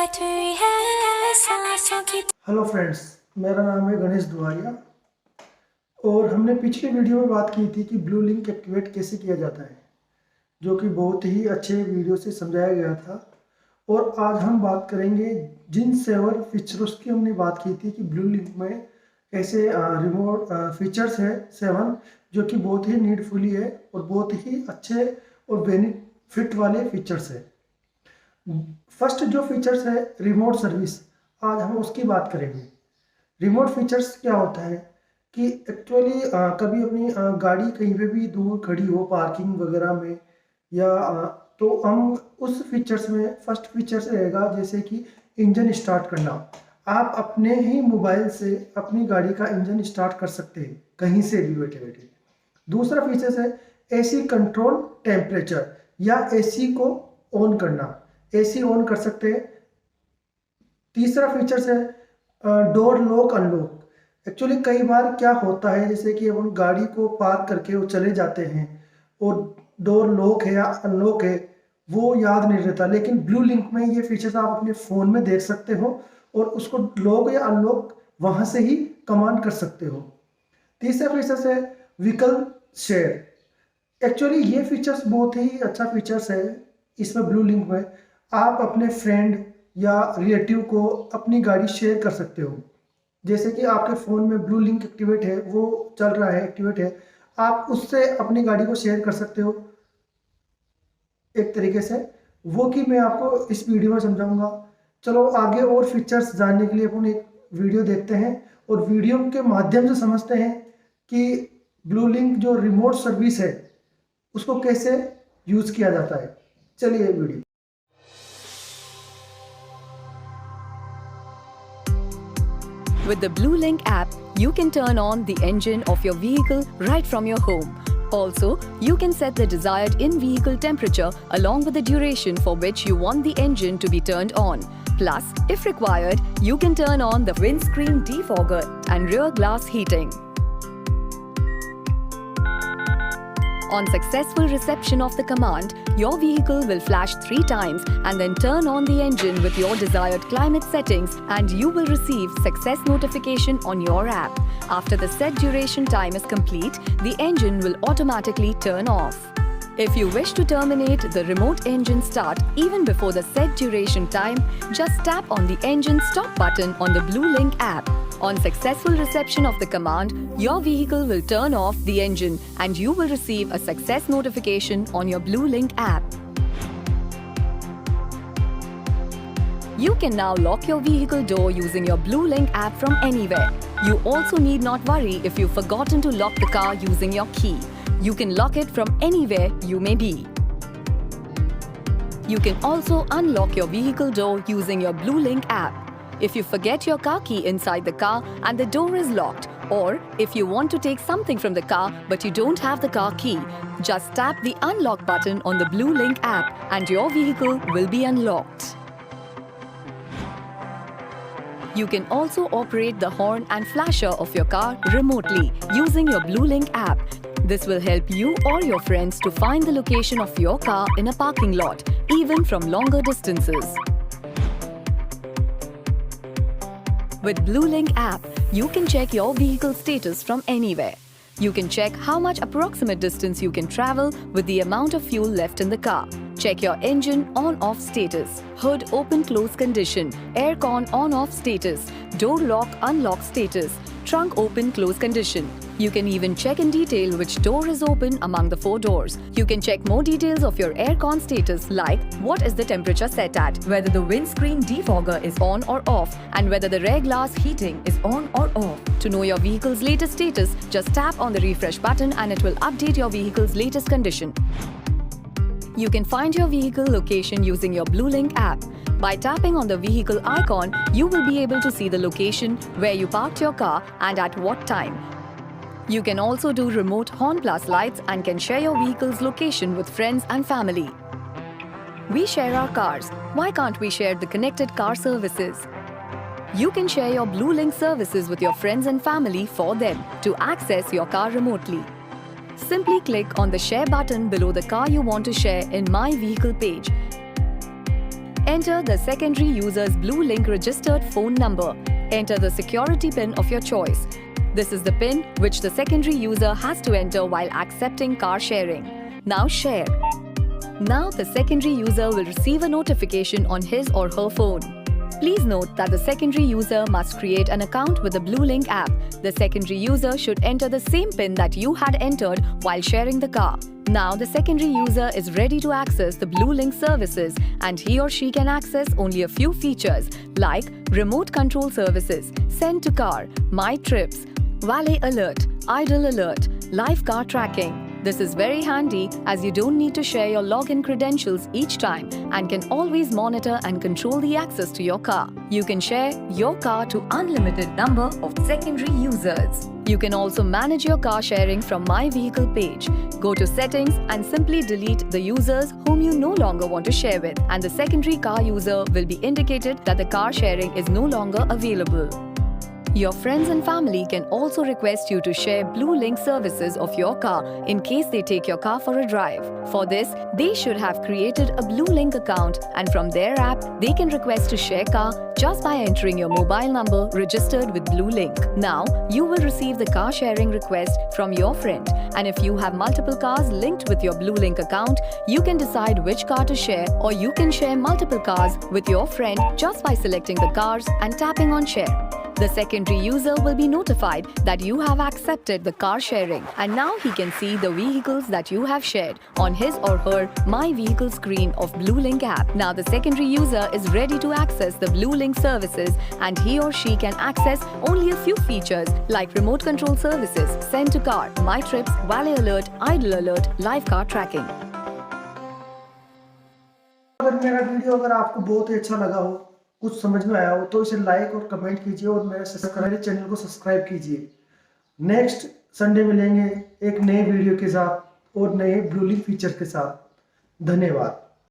Battery है सांसों की। हेलो फ्रेंड्स, मेरा नाम है गणेश दुआरिया और हमने पिछले वीडियो में बात की थी कि ब्लू लिंक एक्टिवेट कैसे किया जाता है, जो कि बहुत ही अच्छे वीडियो से समझाया गया था। और आज हम बात करेंगे जिन 7 फीचर्स की हमने बात की थी कि ब्लू लिंक में ऐसे रिमोट फीचर्स है 7 जो कि बहुत ही नीडफुली है और बहुत ही अच्छे और बेनिफिट वाले फीचर्स है। फर्स्ट जो फीचर्स है रिमोट सर्विस, आज हम उसकी बात करेंगे। रिमोट फीचर्स क्या होता है कि एक्चुअली कभी अपनी गाड़ी कहीं पे भी दूर खड़ी हो पार्किंग वगैरह में या तो हम उस फीचर्स में फर्स्ट फीचर्स रहेगा जैसे कि इंजन स्टार्ट करना। आप अपने ही मोबाइल से अपनी गाड़ी का इंजन स्टार्ट कर सकते हैं कहीं से भी बैठे बैठे। दूसरा फीचर्स है एसी कंट्रोल टेम्परेचर या एसी को ऑन करना, एसी ऑन कर सकते हैं। तीसरा फीचर्स है डोर लॉक अनलॉक। एक्चुअली कई बार क्या होता है जैसे कि हम गाड़ी को पार्क करके वो चले जाते हैं और डोर लॉक है या अनलॉक है वो याद नहीं रहता, लेकिन ब्लू लिंक में ये फीचर्स आप अपने फ़ोन में देख सकते हो और उसको लॉक या अनलॉक वहाँ से ही कमांड कर सकते हो। तीसरा फीचर्स है व्हीकल शेयर। एक्चुअली ये फीचर्स बहुत ही अच्छा फीचर्स है। इसमें ब्लू लिंक में आप अपने फ्रेंड या रिलेटिव को अपनी गाड़ी शेयर कर सकते हो। जैसे कि आपके फ़ोन में ब्लू लिंक एक्टिवेट है, वो चल रहा है, एक्टिवेट है, आप उससे अपनी गाड़ी को शेयर कर सकते हो एक तरीके से, वो कि मैं आपको इस वीडियो में समझाऊंगा। चलो आगे और फीचर्स जानने के लिए अपन एक वीडियो देखते हैं और वीडियो के माध्यम से समझते हैं कि ब्लू लिंक जो रिमोट सर्विस है उसको कैसे यूज़ किया जाता है। चलिए video. With the Blue Link app, you can turn on the engine of your vehicle right from your home. Also, you can set the desired in-vehicle temperature along with the duration for which you want the engine to be turned on. Plus, if required, you can turn on the windscreen defogger and rear glass heating. On successful reception of the command, your vehicle will flash 3 times and then turn on the engine with your desired climate settings, and you will receive success notification on your app. After the set duration time is complete, the engine will automatically turn off. If you wish to terminate the remote engine start even before the set duration time, just tap on the engine stop button on the Blue Link app. On successful reception of the command, your vehicle will turn off the engine and you will receive a success notification on your Blue Link app. You can now lock your vehicle door using your Blue Link app from anywhere. You also need not worry if you've forgotten to lock the car using your key. You can lock it from anywhere you may be. You can also unlock your vehicle door using your Blue Link app. If you forget your car key inside the car and the door is locked, or if you want to take something from the car but you don't have the car key, just tap the unlock button on the Blue Link app and your vehicle will be unlocked. You can also operate the horn and flasher of your car remotely using your Blue Link app. This will help you or your friends to find the location of your car in a parking lot, even from longer distances. With Blue Link app, you can check your vehicle status from anywhere. You can check how much approximate distance you can travel with the amount of fuel left in the car. Check your engine on-off status, hood open-close condition, aircon on-off status, door lock-unlock status, trunk open-close condition. You can even check in detail which door is open among the 4 doors. You can check more details of your aircon status like what is the temperature set at, whether the windscreen defogger is on or off, and whether the rear glass heating is on or off. To know your vehicle's latest status, just tap on the refresh button and it will update your vehicle's latest condition. You can find your vehicle location using your Blue Link app. By tapping on the vehicle icon, you will be able to see the location where you parked your car and at what time. You can also do remote horn plus lights and can share your vehicle's location with friends and family. We share our cars. Why can't we share the connected car services? You can share your Blue Link services with your friends and family for them to access your car remotely. Simply click on the share button below the car you want to share in My Vehicle page. Enter the secondary user's Blue Link registered phone number. Enter the security PIN of your choice. This is the PIN which the secondary user has to enter while accepting car sharing. Now share. Now the secondary user will receive a notification on his or her phone. Please note that the secondary user must create an account with the Blue Link app. The secondary user should enter the same PIN that you had entered while sharing the car. Now the secondary user is ready to access the Blue Link services, and he or she can access only a few features like remote control services, send to car, my trips, Valet alert, idle alert, live car tracking. This is very handy as you don't need to share your login credentials each time and can always monitor and control the access to your car. You can share your car to unlimited number of secondary users. You can also manage your car sharing from My Vehicle page. Go to settings and simply delete the users whom you no longer want to share with, and the secondary car user will be indicated that the car sharing is no longer available. Your friends and family can also request you to share Blue Link services of your car in case they take your car for a drive. For this, they should have created a Blue Link account, and from their app, they can request to share car just by entering your mobile number registered with Blue Link. Now, you will receive the car sharing request from your friend, and if you have multiple cars linked with your Blue Link account, you can decide which car to share, or you can share multiple cars with your friend just by selecting the cars and tapping on share. The secondary user will be notified that you have accepted the car sharing, and now he can see the vehicles that you have shared on his or her My Vehicle screen of Blue Link app. Now the secondary user is ready to access the Blue Link services, and he or she can access only a few features like remote control services, send to car, my trips, Valet alert, idle alert, live car tracking. अगर मेरा video आपको बहुत ही अच्छा लगा हो, कुछ समझ में आया हो, तो इसे लाइक और कमेंट कीजिए और मेरे चैनल को सब्सक्राइब कीजिए। नेक्स्ट संडे मिलेंगे एक नए वीडियो के साथ और नए ब्लू लिंक फीचर के साथ। धन्यवाद।